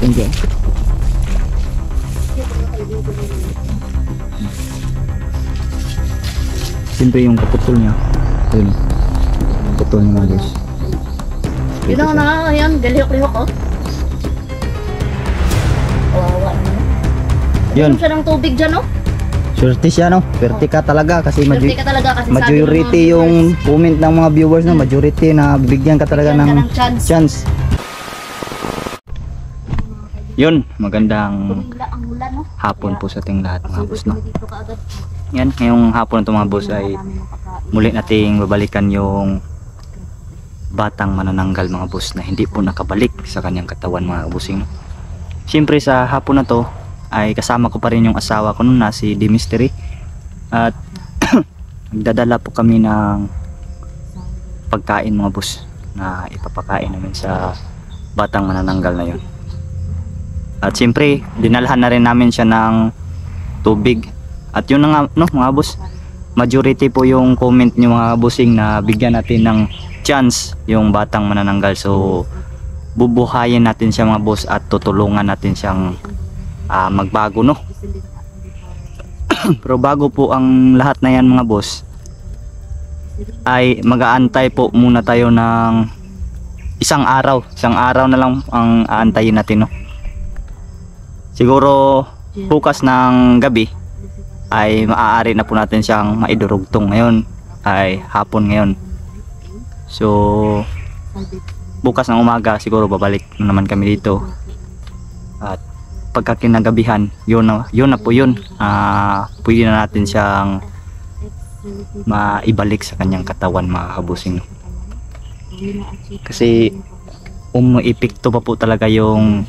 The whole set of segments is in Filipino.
Thank you. Siyempre yung kaputol niya. Ayun. Kaputol niya mga boss. Yun ang yan, galihok-lihok oh. Kawawa naman. Yun. Siya ng tubig dyan oh. Swerte siya no. Swerte ka talaga kasi Swerte ka talaga kasi majority yung comment ng mga viewers no, majority na bigyan ka talaga ng chance. Yun, magandang hapon po sa ating lahat mga boss no. Yan, ngayong hapon ito mga boss ay muli nating babalikan yung batang manananggal mga boss na hindi po nakabalik sa kanyang katawan mga bossing no. Siyempre sa hapon na to ay kasama ko pa rin yung asawa ko noon na si D Mystery at nagdadala po kami ng pagkain mga boss na ipapakain namin sa batang manananggal na yun. At siyempre dinalhan na rin namin siya ng tubig at yun na nga no mga boss, majority po yung comment nyo mga bossing na bigyan natin ng chance yung batang manananggal, so bubuhayin natin siya mga boss at tutulungan natin siyang magbago no. Pero bago po ang lahat na yan mga boss ay mag-aantay po muna tayo ng isang araw na lang ang aantayin natin no. Siguro bukas ng gabi ay maaari na po natin siyang maidurugtong. Ngayon ay hapon ngayon, so bukas ng umaga siguro babalik na naman kami dito at pagkakinagabihan yun na po yun, pwede na natin siyang maibalik sa kanyang katawan mga kabusing no? Kasi epekto pa po talaga yung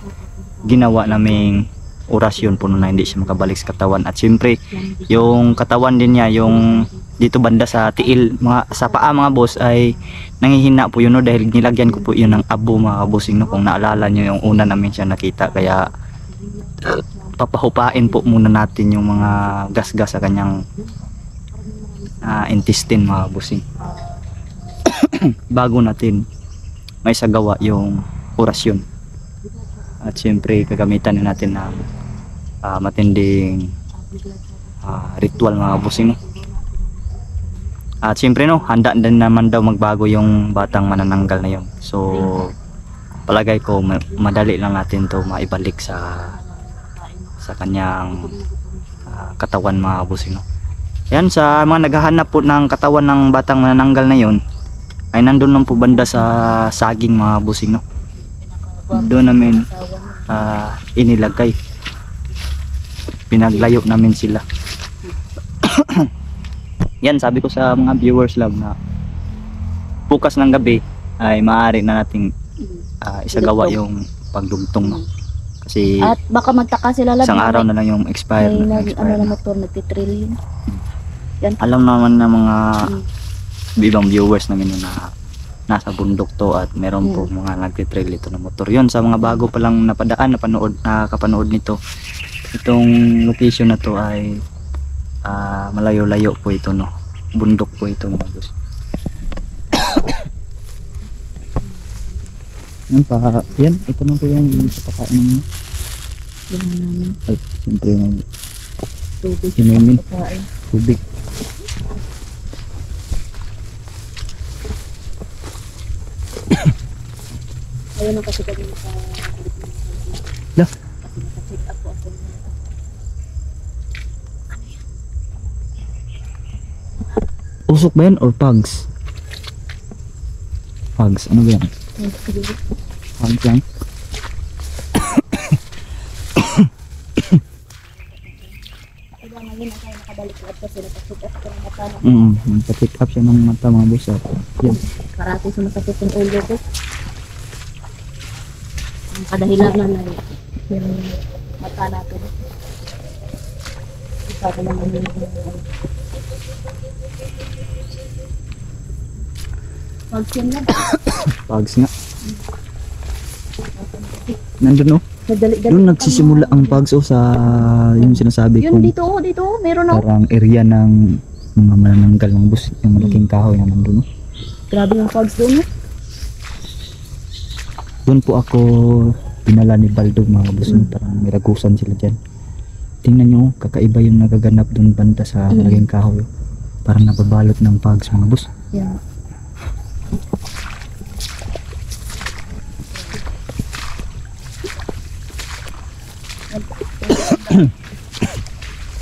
ginawa naming orasyon po na hindi siya makabalik sa katawan. At syempre yung katawan din niya, yung dito banda sa tiil, sa paa mga boss ay nangihina po yun no, dahil nilagyan ko po yun ng abo mga bossing no. Kung naalala nyo yung una namin siya nakita, kaya papahupain po muna natin yung mga gas-gas sa kanyang intestine mga bossing bago natin may sagawa yung orasyon. At syempre gagamitan na natin ng matinding ritual mga bossing no? At syempre no, handa din naman daw magbago yung batang manananggal na yun, so palagay ko madali lang natin to maibalik sa kanyang katawan mga bossing no? Yan, sa mga naghahanap po ng katawan ng batang manananggal na yun ay nandun lang po banda sa saging mga bossing no. Doon namin inilagay, pinaglayo namin sila. Yan, sabi ko sa mga viewers lang na bukas ng gabi ay maaari na nating isagawa yung pagdugtong no? Kasi at baka magtaka sila lang isang araw na lang yung expire ano na motor nagtitrillion. Yan, alam naman ng mga ibang viewers namin na nasa bundok to at meron po mga nagtitrail ito na motor. Yun, sa mga bago pa lang nakapanood nito, itong location na to ay malayo-layo po ito no, bundok po ito mga boss. Yan, ito na po yung pagkain niyo. yan namin. Ay, siyempre yung Tubig. inumin, tubig. Ayun ang kasi kami sa Lah, check up po ako. usok ba yan or pugs? Pugs, ano ba yan? Pugs yan? Ngayon ako nakabalik at kasi nakacheck up ko ng mata. Nagpa-check up siya ng mata mga boss. Yan. Parati sumasakit yung ulo ko. Ang kadahilan na yung mata natin. Isa ko naman yung Pugs yan na. Pugs nga. Nandun no? Nadali-dali. Doon nagsisimula ang pugs sa yung sinasabi Yun, kong dito, meron ako. parang area ng mga manananggal ng bus, yung malaking kahoy na nandun no? Grabe yung pugs doon. Doon po ako dinala ni Baldo mga boss. Parang may ragusan sila dyan. Tingnan nyo, kakaiba yung nagaganap doon banda sa laging kahoy. Parang nababalot ng pags mga boss. Yeah.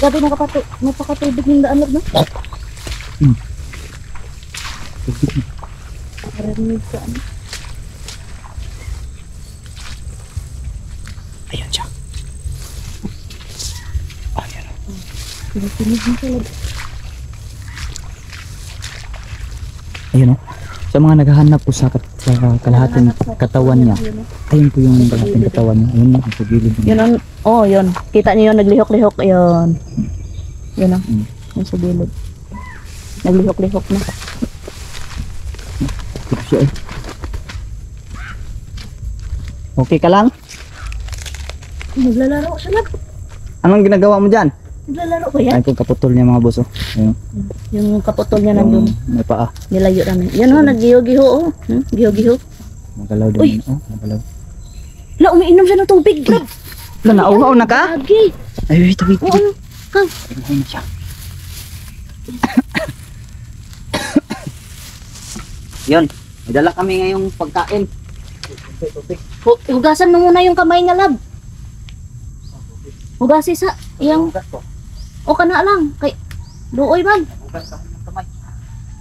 Grabe napakatubig ng daan no? Marinig sa ano? Ayan siya. Ayan. Pinipinig mo sa loob. Ayun o. Sa mga naghahanap po sa kalahating katawan niya. Ayun po yung kalahating katawan niya. Ayun na, sa gilid niya. Yun ang, oh yun. Kita niyo yun, naglihok-lihok. Yun. Yun ang, yung sa gilid. Naglihok-lihok na. Ito siya eh. Okay ka lang? Naglalaro siya lang. Anong ginagawa mo dyan? Naglalaro ba yan? Ay, kung kaputol niya mga boss oh. Ayun. Yung kaputol niya nandun. May paa. Nilayo namin. Yan o, naggiho-giho oh. Giho-giho. Magalaw din. Uy! Oh, magalaw. Wala, umiinom siya ng tubig. Grab! Wala, nauhaw na ka? Lagi. Ay, wait, wait. Oo, ano? Kang. Ayun na siya. Yun, may dala kami ngayong pagkain. Hugasan mo muna yung kamay nga, lab. Hugasi sa, yung, o kana lang. Kay, duoy man.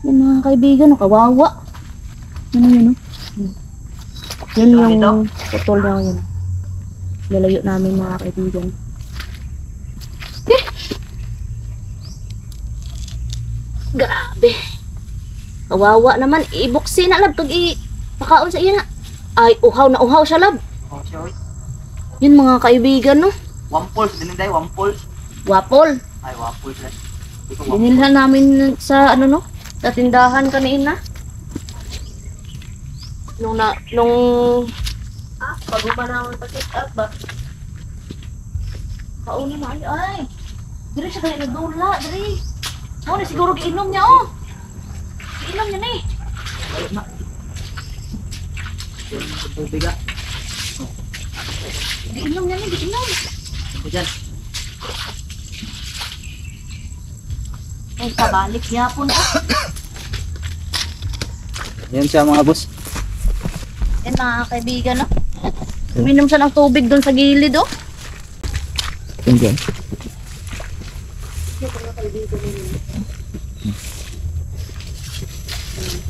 Yan mga kaibigan, kawawa. Ano yun, no? Yan yung putol niya yun. Lalayo namin mga kaibigan. Grabe. Kawawa naman. Ibuksi na, lab. Kag pakaon sa iya na. Ay, uhaw na uhaw siya, lab. Yun mga kaibigan, no? Wampol, dininday, wampol. Wapol. Ay, wampol sila. Binilhan namin sa ano, no? Sa tindahan kanina. Nung bago pa naman pa-set up ba? Kauna na ay. Diri siya kaya nagdula, diri. Oh, na siguro giinom niya, oh. Giinom niya ni. Tubig ah. Giinom niya ni, giinom. Ito dyan. Ay, kabalik yapon ah. Yan siya mga boss. Yan mga kaibigan, no? Uminom siya ng tubig doon sa gilid, oh. Yan dyan.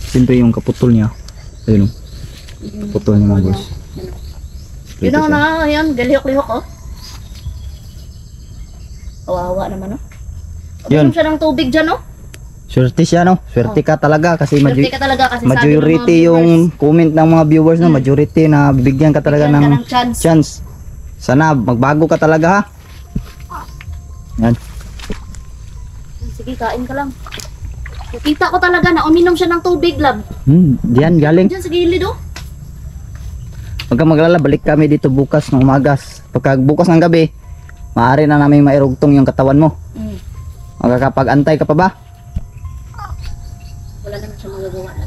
Siyempre yung kaputol niya. Ayun o. Kaputol niya mga boss. Yun ang na, yan, galihok-lihok, oh. Kawawa naman, oh. Yun. Uminom siya ng tubig dyan, oh. Swerte siya no? Swerte ka talaga kasi Swerte ka talaga kasi sabi ng mga majority viewers, yung comment ng mga viewers no, majority na bibigyan ka talaga bigyan ka ng ng chance. chance. Sana magbago ka talaga ha. Yan. Sige, kain ka lang. Nakita ko talaga na uminom siya ng tubig, lab. Diyan galing. Diyan sa gilid, oh. Pagka maglala, balik kami dito bukas ng umagas. Pagka bukas ng gabi, maaari na namin mairugtong yung katawan mo. Magkakapag-antay ka pa ba? Wala naman siya magagawa na.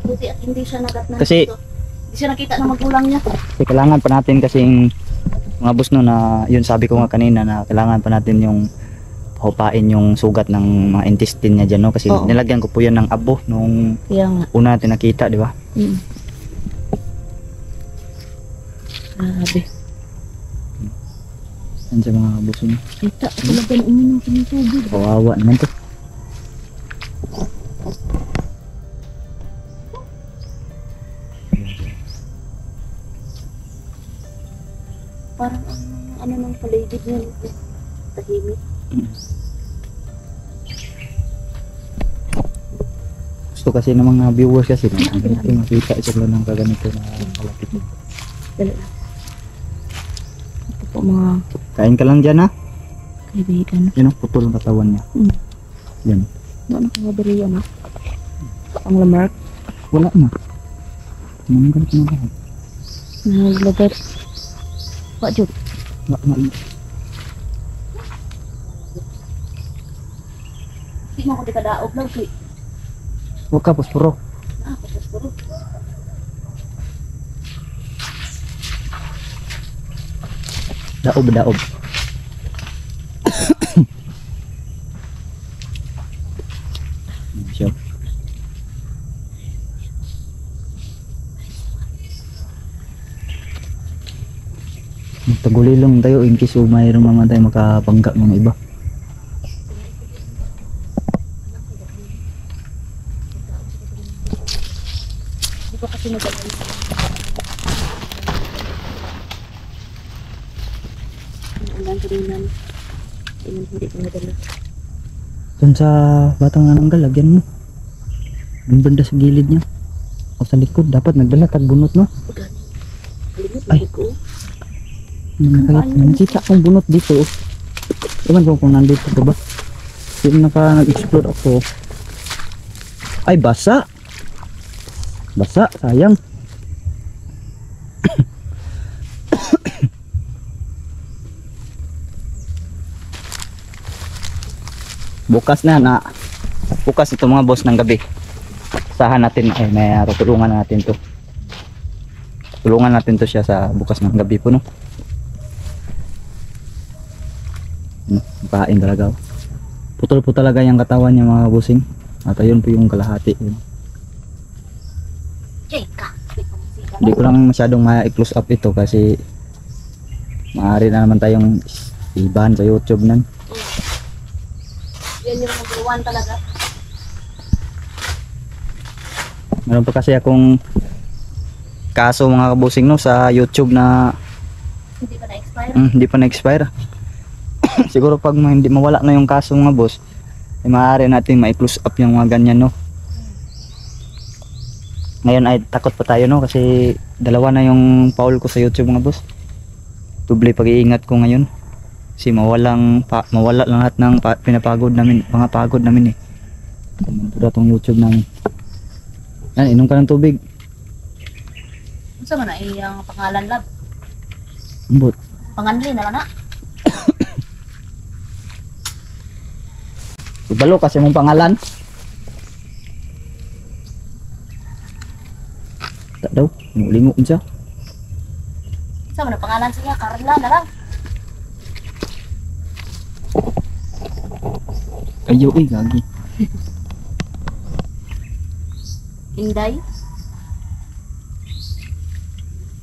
Buti at hindi siya nagat na Kasi- dito. Hindi siya nakita ng magulang niya. Kasi kailangan pa natin kasing mga boss no na yun sabi ko nga kanina na kailangan pa natin yung pahupain yung sugat ng mga intestine niya dyan no kasi Oo. nilagyan ko po yan ng abo nung Kaya nga. una natin nakita di ba? Grabe. Yan sa mga boss no. Kita talaga na uminom siya ng tubig. Kawawa naman to. Parang ano ng paligid niya nito. Tahimik. Gusto kasi ng mga viewers kasi na ganito makita sila ng kaganito na kalapit. Dali lang. Ito po mga Kain ka lang dyan ha. kaibigan. Yan ang putol ng katawan niya. Yan. Ano ka bariya na? Ang lamark. Wala na. Mananggal ko na lahat. Naglagat. Pak Jud. Wala na. Hindi mo ako di kadaog lang. Kay. Huwag ka, puspuro. Tapos puro. Daob, daob. Siya. Tagulilong tayo in case mayroong mga tayo makapangga ng iba. Hindi ko kasi nagagawin. Ang karinan. Hindi ko nadala. Dun sa batang nananggal, lagyan mo. Yung banda sa gilid niya. O sa likod, dapat nagdala tagbunot, no? Ay. Nakita kong bunot dito. Iwan ko kung nandito pa ba. Yung nag-explore ako. Ay, basa. Basa, sayang. Bukas na. Bukas ito mga boss ng gabi. Sahan natin, ay may tulungan natin to. Tulungan natin to siya sa bukas ng gabi po, no? Kain talaga. Putol po talaga yung katawan niya mga bossing. At ayun po yung kalahati. Yun. Hindi ko lang masyadong ma-close up ito kasi maaari na naman tayong iban sa YouTube nan. Yan yung number 1 talaga. Meron pa kasi akong kaso mga kabusing, no, sa YouTube na Hindi pa na-expire. hindi pa na-expire. Siguro pag hindi mawala na yung kaso mga boss, ay maaari natin ma-close up yung mga ganyan, no. Ngayon ay takot pa tayo, no, kasi dalawa na yung foul ko sa YouTube mga boss. Doble pag-iingat ko ngayon. Kasi mawala lahat ng pinapagod namin, mga pagod namin eh. Kumento tong YouTube namin. Yan, inom ka ng tubig. Ano man na iyang pangalan lab? Ambot. Panganli na lang na. Ibalo kasi mong pangalan. Tak daw, lingo siya. Ano man na pangalan siya? Carla na lang. Ayo, gagi. Inday.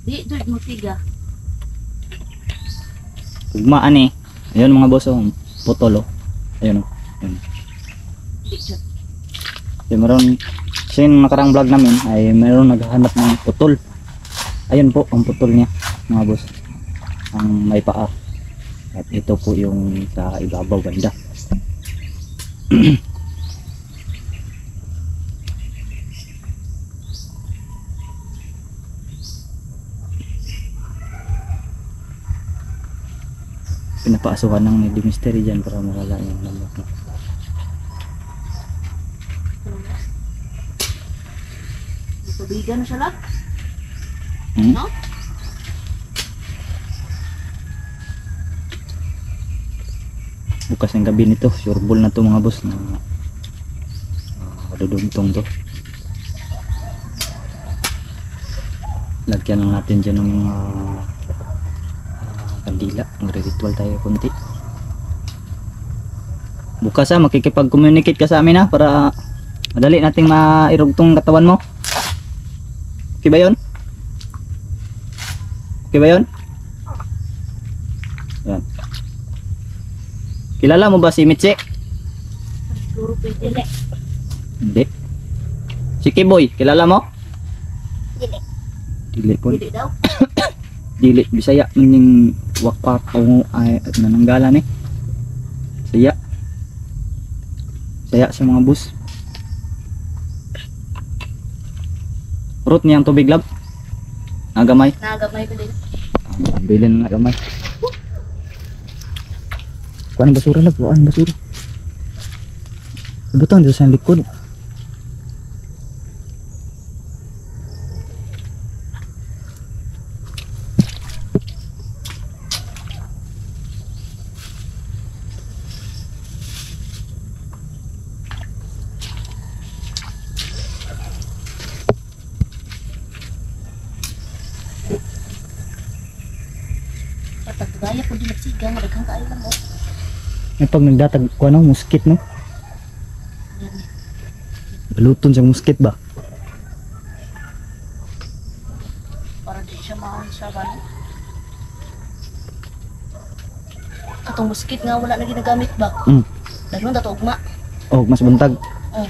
Di, doon mo tiga. Ugmaan eh. Ayun mga boss, oh, putol oh. Ayun oh. Ayun. Di, doon. Kasi meron, kasi yung nakarang vlog namin ay meron naghahanap ng putol. Ayun po ang putol niya mga boss. Ang may paa. At ito po yung sa ibabaw banda. Pinapaasukan ng may mystery dyan para mawala yung lamok na. Tubigan na siya lang. No? Bukas ng gabi nito, sureball na to mga boss na dudungtong to. Lagyan lang natin dyan ng kandila, magre-ritual tayo konti. Bukas makikipag-communicate ka sa amin para madali nating mairugtong katawan mo. Okay ba yun? Okay ba yun? Yan. Kilala mo ba si Mitsi? Siguro pwede le. Hindi. Si Kiboy, kilala mo? Dili. Dili po. Dili daw. Dili, Bisaya ning wakpak o ay nananggalan eh. Saya. Saya sa mga bus. Root niyang tubig lab. Nagamay. Nagamay ko din. Bilin na nagamay. Kuan basura lab, kuan basura. Butang dito sa likod. Katagaya po din nagsigang, daghang kaayo lang oh. Ay pag nagdatag ko ano, muskit no? Yan. Baluton sa muskit ba? Para di siya mahansaban. Katong muskit nga wala na ginagamit ba? Dahil mo ugma. Oh, mas buntag. Oh.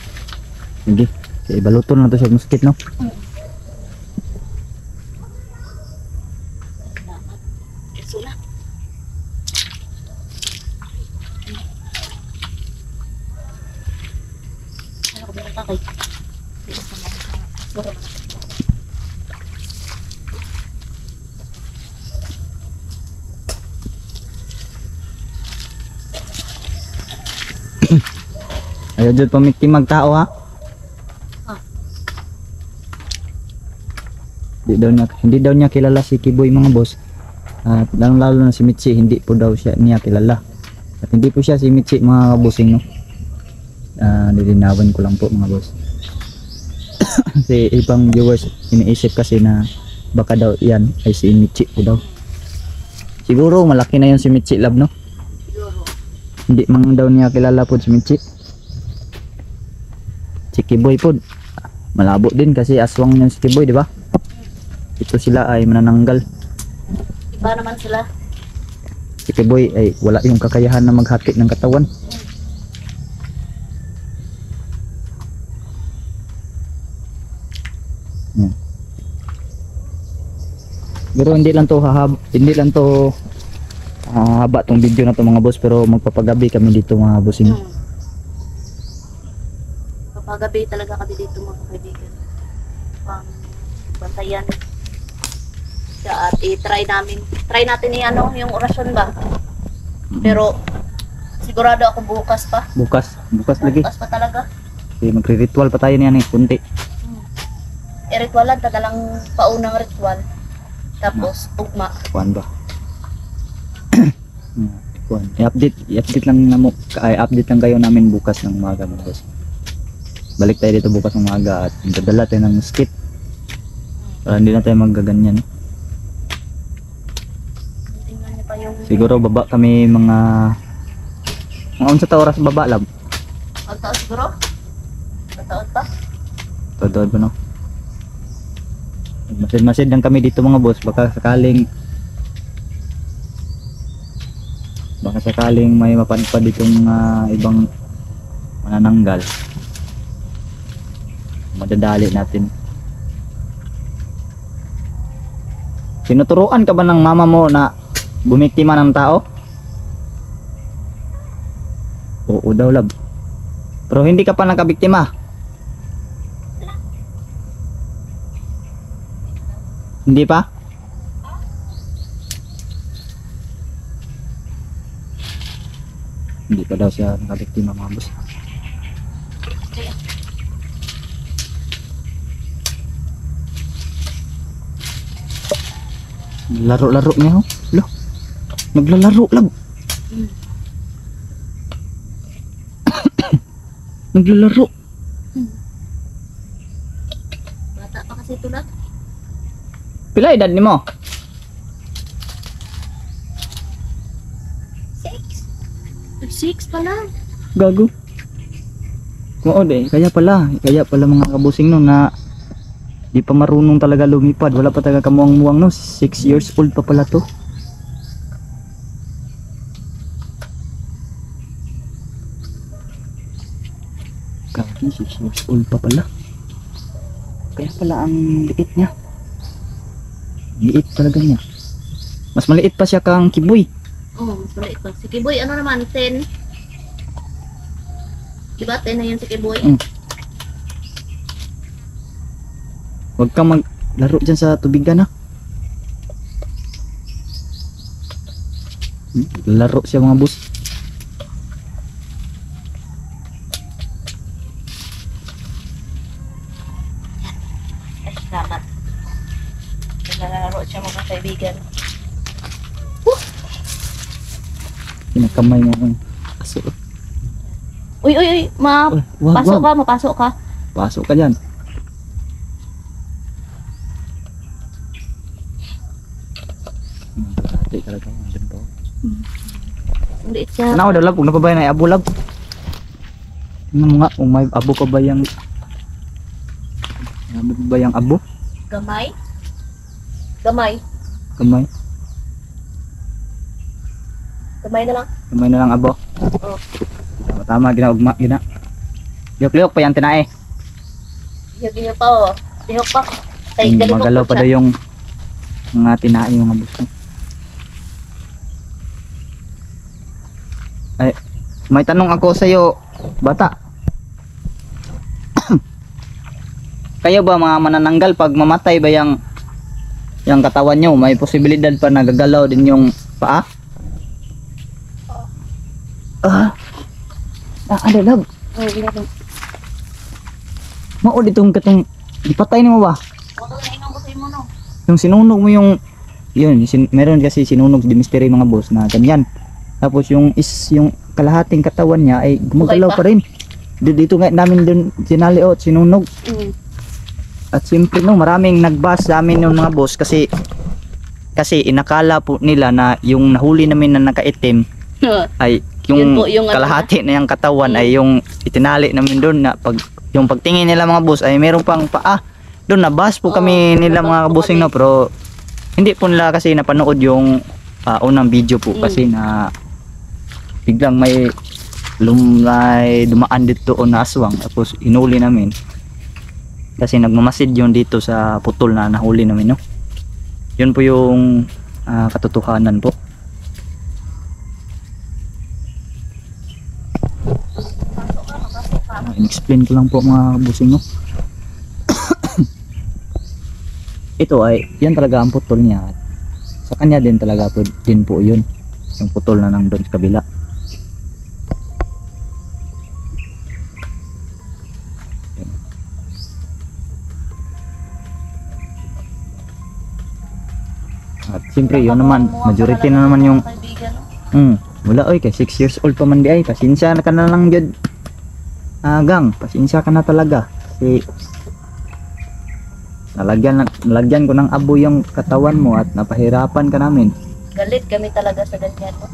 Sige. Kaya baluton na to sa muskit no? Salamat. Iso na. Ano ko ba kay? Siguro. Ayaw dyan pamitimag tao ha? Ah. Hindi daw niya kilala si Kiboy mga boss. At lalo na si Mitzi, hindi po daw niya kilala. At hindi po siya si Mitzi mga kabusing no. Nilinawan ko lang po mga boss. Kasi ibang viewers iniisip kasi na baka daw yan ay si Mitzi po daw. Siguro malaki na yun si Mitzi love no. Siguro. Hindi man daw niya kilala po si Mitzi. Si Kiboy po malabo din kasi aswang niyan si Kiboy, di ba? Ito sila ay manananggal. Iba naman sila. Si Kiboy ay wala yung kakayahan na maghati ng katawan. Pero hindi lang to haba tong video na to mga boss, pero magpapagabi kami dito mga bossing. Kapagabi talaga kami dito mga kaibigan. Pang bantayan. Siya at i-try natin yung orasyon ba? Pero sigurado ako bukas pa. Bukas lagi. Bukas pa talaga. Okay, magre-ritual pa tayo niyan kunti. I-ritualan, tagalang paunang ritual. Tapos ugma. Kuan ba? Kuan. I-update lang update lang kayo namin bukas ng umaga mga boss. Balik tayo dito bukas ng umaga at dadala tayo ng skit. Para hindi na tayo magaganyan. Tingnan niyo pa yung Siguro baba kami mga unsa ta oras baba lab. ang taon siguro? Taon pa? Todo ba no? Masid lang kami dito mga boss, baka sakaling may mapanpad ditong mga ibang manananggal. Madadali natin. Tinuturuan ka ba ng mama mo na bumiktima ng tao? Oo daw lab. Pero hindi ka pa nakabiktima. Hindi pa? Hindi pa daw siya nakabiktima mga boss. Laro-laro niya ho. Lo. Naglalaro lab. Naglalaro. Bata pa kasi ito lang. Pila edad nimo? 6 pa lang. Gago. Oo kaya pala mga kabusing no na di pa marunong talaga lumipad. Wala pa talaga kamuang-muang no. 6 years old pa pala to. Gago, 6 years old pa pala. Kaya pala ang liit niya. Liit talaga niya. Mas maliit pa siya kang Kiboy. Oh, mas maliit pa. Si Kiboy, ano naman, 10. Diba, 10 na yan si Kiboy? Huwag kang maglaro dyan sa tubigan ha. Laro siya mga boss. Ay, salamat. Naglalaro siya mga kaibigan. Pinakamay niya ng aso. Uy, mapasok ka, mapasok ka. Pasok ka dyan. kalahati talaga. Andun po. Ulit siya. Ano daw lab, kung na pa ba yan ay abo lab? Tingnan mo nga, kung may abo pa ba yung... Ano ba yung abo? Gamay? Gamay? Kamay? Gamay na lang. Kamay na lang abo? Oo. Tama, ginaugma, gina. Liyok-liyok pa yan tinae. Hiyag pa oh. Hiyag pa. Tay, galing Magalaw po pa daw siya. yung mga tinae yung mga buso. Ay, may tanong ako sa iyo, bata. Kayo ba mga manananggal pag mamatay ba yung katawan nyo, may posibilidad pa nagagalaw din yung paa? Ano lab? Oh, meron. Maod itong katong ipatay mo ba? Huwag ka na inom ko sa imo no. Yung sinunog mo yung meron kasi sinunog di mystery mga boss na ganyan. Tapos yung kalahating katawan niya ay gumagalaw Okay pa rin. Dito nga namin dun sinaliot, sinunog. At siyempre no, maraming nagbas sa amin yung mga boss kasi inakala po nila na yung nahuli namin na nakaitim ay Yun yung, po, yung ano kalahati na yung katawan ay yung itinali namin doon na yung pagtingin nila mga boss ay meron pang paa. Doon nabas po kami nila nabas mga po bossing kami. no, pero hindi po nila kasi napanood yung unang video po kasi na biglang may dumaan dito o na aswang tapos inuli namin. Kasi nagmamasid yun dito sa putol na nahuli namin no. Yun po yung katotohanan po. In-explain ko lang po mga busing no. Ito ay yan talaga ang putol niya. Sa kanya din talaga po, din po yun. Yung putol na nang doon sa kabila. At siyempre yun naman, majority na naman yung wala oy kay 6 years old pa man di ay. Pasensya na ka na lang jud. Gang, pasensya ka na talaga. Kasi nalagyan ko ng abo yung katawan mo at napahirapan ka namin. Galit kami talaga sa ganyan no.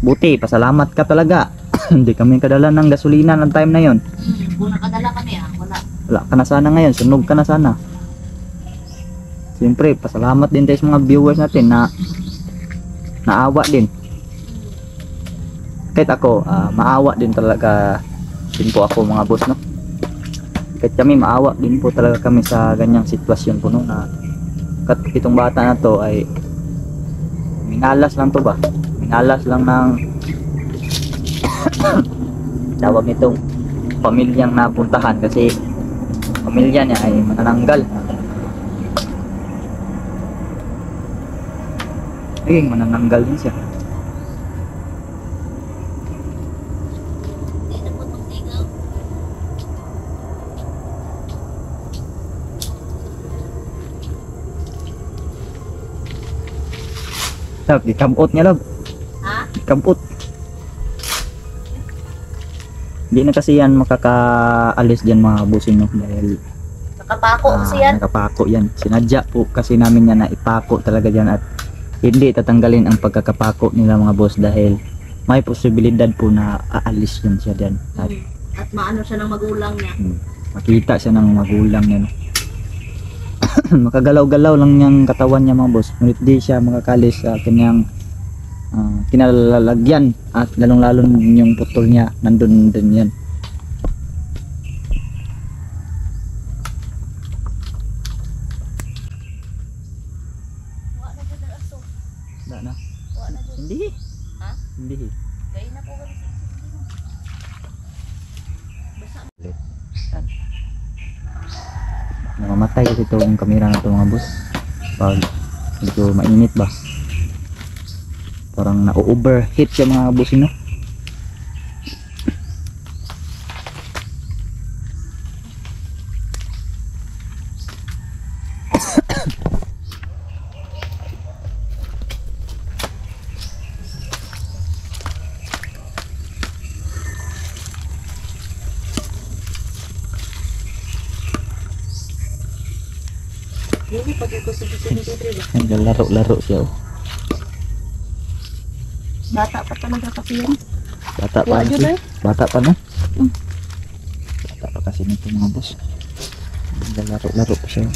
Buti, pasalamat ka talaga. Hindi kami kadala ng gasolina ng time na yon. Kung nakadala kami wala. Wala ka na sana ngayon, sunog ka na sana. Siyempre, pasalamat din tayo sa mga viewers natin na naawa din. Kahit ako, maawa din talaga din po ako mga boss no. Kahit kami maawa din po talaga kami sa ganyang sitwasyon po no na itong bata na to ay minalas lang to ba? Minalas lang ng tawag nitong pamilyang napuntahan kasi pamilya niya ay manananggal. Naging manananggal din siya. Lab, ikamot niya lab. Ha? Ikamot. Hindi na kasi yan makakaalis dyan mga busing no dahil Nakapako kasi yan. nakapako yan. Sinadya po kasi namin yan na ipako talaga dyan at hindi tatanggalin ang pagkakapako nila mga boss dahil may posibilidad po na aalis yan siya dyan at At maano siya ng magulang niya. makita siya ng magulang niya no. Makagalaw-galaw lang yung katawan niya mga boss ngunit di siya makakalis sa kanyang kinalalagyan at lalong-lalo yung putol niya nandun din yan. Wala na? Hindi. Ha? Hindi. Gaya na po kami sa Yan. Namamatay kasi itong kamera na ito mga boss pag medyo mainit ba parang na-overheat siya mga bossing no. Hindi pag ko sa ba? Laro-laro siya oh. Bata pa talaga kasi yan. Bata pa Wala kasi. dyan, eh. Bata pa na. Mm. Bata pa kasi nito mga boss. Laro-laro pa siya.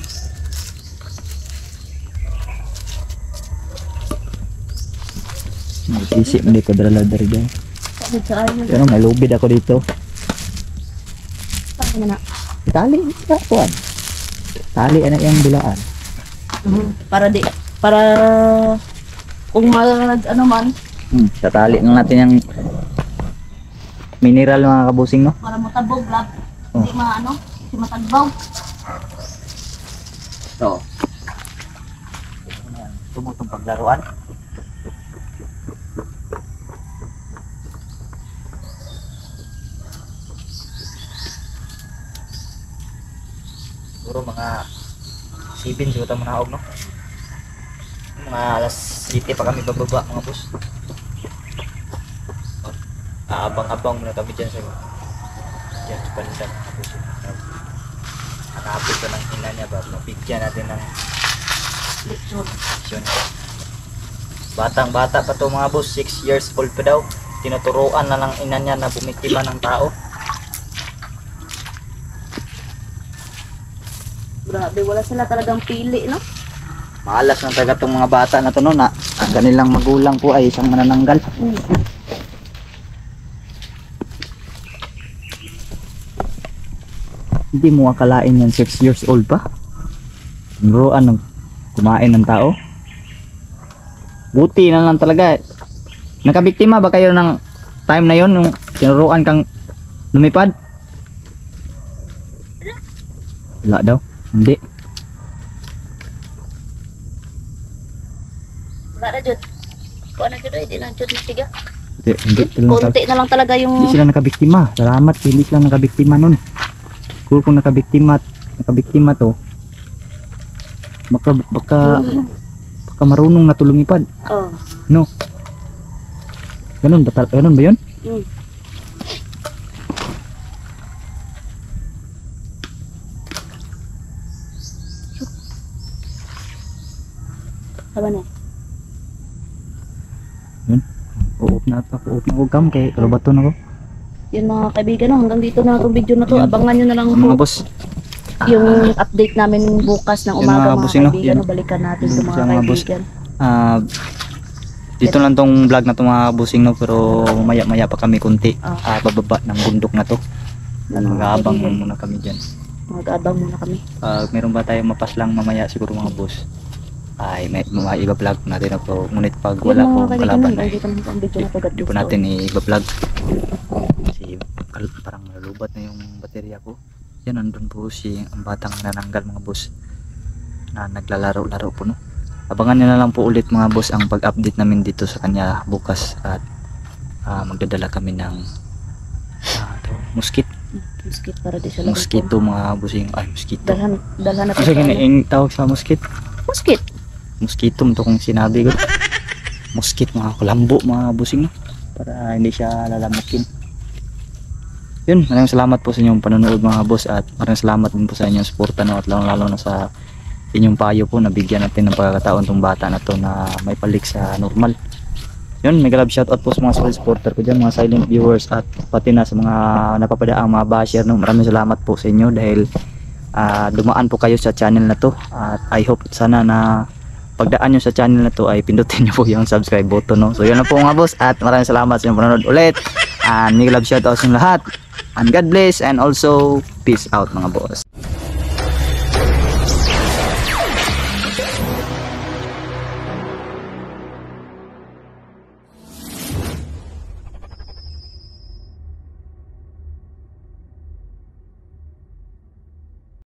Sisi mo dito dala dari dyan. Sabi sa ayo. Pero may lubid ako dito. Paano na? Tali sa kuan. Tali ana yang bilaan. Para kung ano man, Sa tali lang natin yung mineral mga kabusing no. para matabog lab. Oh. Hindi maano, hindi matagbaw. So. Tumutong paglaruan. Siguro mga 7 siguro tayo manahog no. Mga alas 7 pa kami bababa mga boss. Abang-abang muna kami dyan sa banda mga boss. Hanapin ko ng ina niya ba, mabigyan natin ng leksyon. Batang-bata pa to mga boss, 6 years old pa daw. Tinuturuan na ng ina niya na bumiktima ng tao. Grabe, wala sila talagang pili, no? Malas na talaga itong mga bata na to no, na ang kanilang magulang po ay isang manananggal. Hindi mo akalain yan 6 years old pa. Tinuruan ng kumain ng tao. Buti na lang talaga. Nakabiktima ba kayo ng time na yon nung tinuruan kang lumipad? Wala daw. Hindi. Wala na dyan. Kung ano dyan, hindi lang dyan tiga. Hindi Konti na lang talaga yung... Hindi sila nakabiktima. Salamat, hindi sila nakabiktima nun. Kung nakabiktima to, baka marunong na tulumipad. Oh. No? Ganun ba yun? Sabi na. Uop na ako kam kay kalubaton ako. Yun mga kaibigan, no, hanggang dito na itong video na to. Abangan nyo na lang Mga po boss, yung update namin bukas ng Yan, umaga mga mga bossing, no? kaibigan. Yan. No? Balikan natin itong mga Yan, mga boss. kaibigan. dito lang tong vlog na to mga busing no, pero maya pa kami kunti bababa ng bundok na to. Mag-aabang muna kami dyan. Mag-aabang muna kami. Meron ba tayong mapaslang mamaya siguro mga boss? Ay may iba-vlog natin ako, ngunit pag wala po kalaban ay hindi po natin i-vlog kasi parang nalubat na yung baterya ko. Yan, nandun po ang batang nananggal mga boss na naglalaro-laro po no. Abangan nyo na lang po ulit mga boss ang pag-update namin dito sa kanya bukas at magdadala kami ng Muskit para di sa mosquito mga bossing. Ay, mosquito. Dalhan na Kasi yung tawag sa mosquito. Mosquito to kung sinabi ko. Mosquito mga kulambo mga busing no? Para hindi siya lalamukin. Yun, maraming salamat po sa inyong panonood mga boss at maraming salamat din po sa inyong suporta no, at lalo na sa inyong payo po na bigyan natin ng pagkakataon tong bata na to na may palik sa normal. Yun, mega love shoutout po sa mga solid supporter ko dyan, mga silent viewers at pati na sa mga napapadaang mga basher no. Maraming salamat po sa inyo dahil dumaan po kayo sa channel na to at I hope sana na pagdaan nyo sa channel na to ay pindutin nyo po yung subscribe button no. So yun na po mga boss at maraming salamat sa inyong panonood ulit and mega love shoutout sa inyo lahat and God bless and also peace out mga boss.